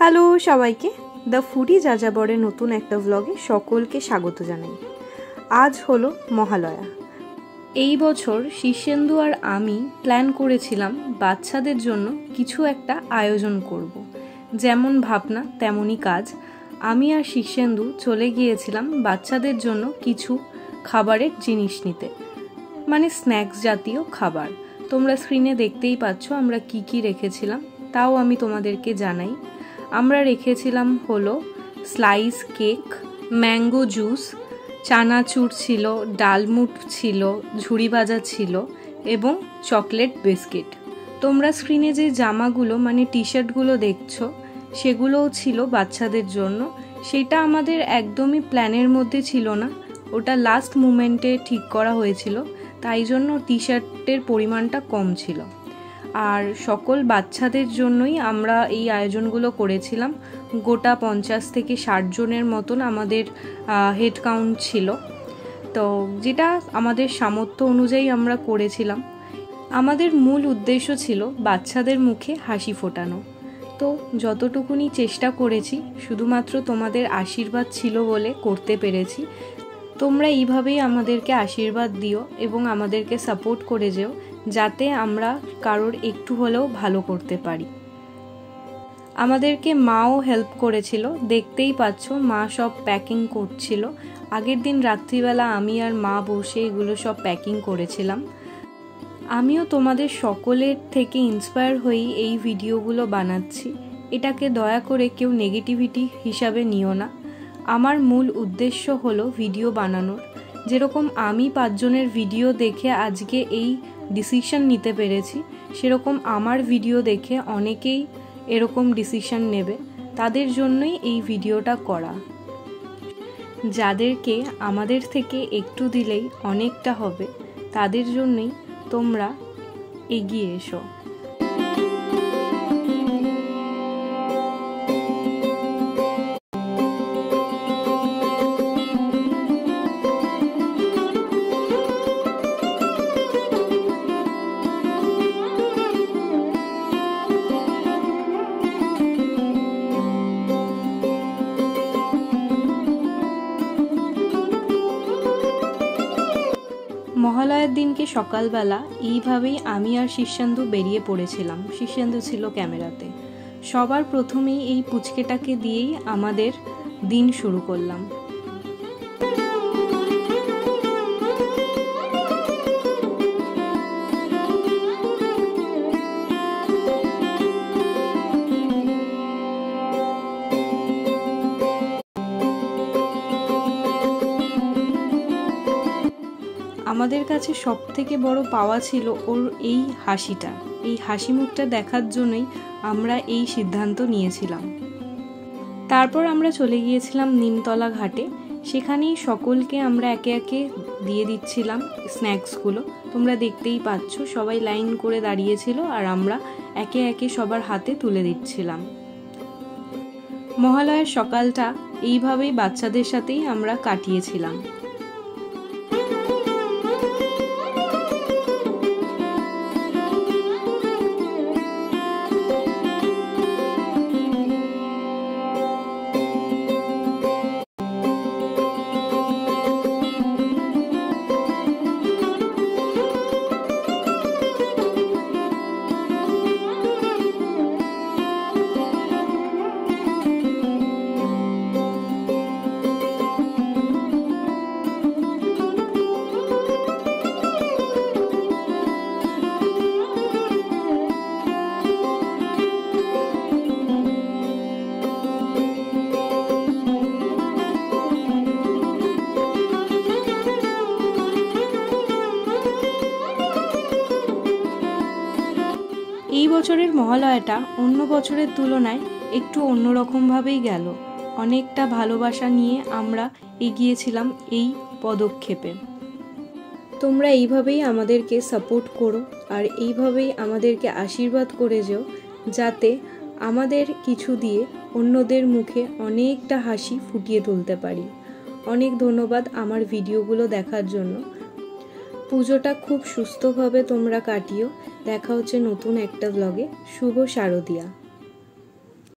Hello সবাইকে, the foodie যাযাবরের নতুন একটা ব্লগে সকলকে স্বাগত জানাই। আজ হলো মহালয়া। এই বছর শীর্ষেন্দু আর আমি প্ল্যান করেছিলাম বাচ্চাদের জন্য কিছু একটা আয়োজন করব। যেমন ভাবনা তেমনই কাজ। আমি আর শীর্ষেন্দু চলে গিয়েছিলাম বাচ্চাদের জন্য কিছু খাবারের জিনিস নিতে, মানে স্ন্যাক্স জাতীয় খাবার। তোমরা স্ক্রিনে দেখতেই পাচ্ছ আমরা কি কি রেখেছিলাম, তাও আমি তোমাদেরকে জানাই। আমরা রেখেছিলাম হলো স্লাইস কেক, ম্যাঙ্গো জুস, চানাচুর ছিল, ডালমুট ছিল, ঝুড়ি ভাজা ছিল এবং চকলেট বিস্কিট। তোমরা স্ক্রিনে যে জামাগুলো মানে টি শার্টগুলো দেখছো সেগুলোও ছিল বাচ্চাদের জন্য। সেটা আমাদের একদমই প্ল্যানের মধ্যে ছিল না, ওটা লাস্ট মুমেন্টে ঠিক করা হয়েছিল, তাই জন্য টি শার্টের পরিমাণটা কম ছিল। আর সকল বাচ্চাদের জন্যই আমরা এই আয়োজনগুলো করেছিলাম। গোটা 50 থেকে 60 জনের মতন আমাদের হেড কাউন্ট ছিল, তো যেটা আমাদের সামর্থ্য অনুযায়ী আমরা করেছিলাম। আমাদের মূল উদ্দেশ্য ছিল বাচ্চাদের মুখে হাসি ফোটানো। তো যতটুকুনি চেষ্টা করেছি শুধুমাত্র তোমাদের আশীর্বাদ ছিল বলে করতে পেরেছি। তোমরা এইভাবেই আমাদেরকে আশীর্বাদ দিও এবং আমাদেরকে সাপোর্ট করে যেও, যাতে আমরা কারোর একটু হলেও ভালো করতে পারি। আমাদেরকে মাও হেল্প করেছিল, দেখতেই পাচ্ছ মা সব প্যাকিং করছিল। আগের দিন রাত্রিবেলা আমি আর মা বসে এগুলো সব প্যাকিং করেছিলাম। আমিও তোমাদের সকলের থেকে ইন্সপায়ার হয়েই এই ভিডিওগুলো বানাচ্ছি। এটাকে দয়া করে কেউ নেগেটিভিটি হিসাবে নিও না। আমার মূল উদ্দেশ্য হলো ভিডিও বানানোর। যেরকম আমি 5 জনের ভিডিও দেখে আজকে এই ডিসিশন নিতে পেরেছি, সেরকম আমার ভিডিও দেখে অনেকেই এরকম ডিসিশন নেবে। তাদের জন্যই এই ভিডিওটা করা। যাদেরকে আমাদের থেকে একটু দিলেই অনেকটা হবে, তাদের জন্যই তোমরা এগিয়ে এসো। মহালয়ার দিনকে সকালবেলা এইভাবেই আমি আর শীর্ষেন্দু বেরিয়ে পড়েছিলাম। শীর্ষেন্দু ছিল ক্যামেরাতে। সবার প্রথমেই এই পুচকেটাকে দিয়েই আমাদের দিন শুরু করলাম। আমাদের কাছে সব থেকে বড় পাওয়া ছিল ওর এই হাসিটা। এই হাসি মুখটা দেখার জন্যই আমরা এই সিদ্ধান্ত নিয়েছিলাম। তারপর আমরা চলে গিয়েছিলাম নিমতলা ঘাটে। সেখানেই সকলকে আমরা একে একে দিয়ে দিচ্ছিলাম স্ন্যাক্সগুলো। তোমরা দেখতেই পাচ্ছ সবাই লাইন করে দাঁড়িয়েছিল আর আমরা একে একে সবার হাতে তুলে দিচ্ছিলাম। মহালয়ার সকালটা এইভাবেই বাচ্চাদের সাথেই আমরা কাটিয়েছিলাম। এই বছরের মহালয়াটা অন্য বছরের তুলনায় একটু অন্যরকমভাবেই গেল। অনেকটা ভালোবাসা নিয়ে আমরা এগিয়েছিলাম এই পদক্ষেপে। তোমরা এইভাবেই আমাদেরকে সাপোর্ট করো আর এইভাবেই আমাদেরকে আশীর্বাদ করে যেও, যাতে আমাদের কিছু দিয়ে অন্যদের মুখে অনেকটা হাসি ফুটিয়ে তুলতে পারি। অনেক ধন্যবাদ আমার ভিডিওগুলো দেখার জন্য। পুজোটা খুব সুস্থভাবে তোমরা কাটিও। দেখা হচ্ছে নতুন একটা ব্লগে। শুভ শারদিয়া।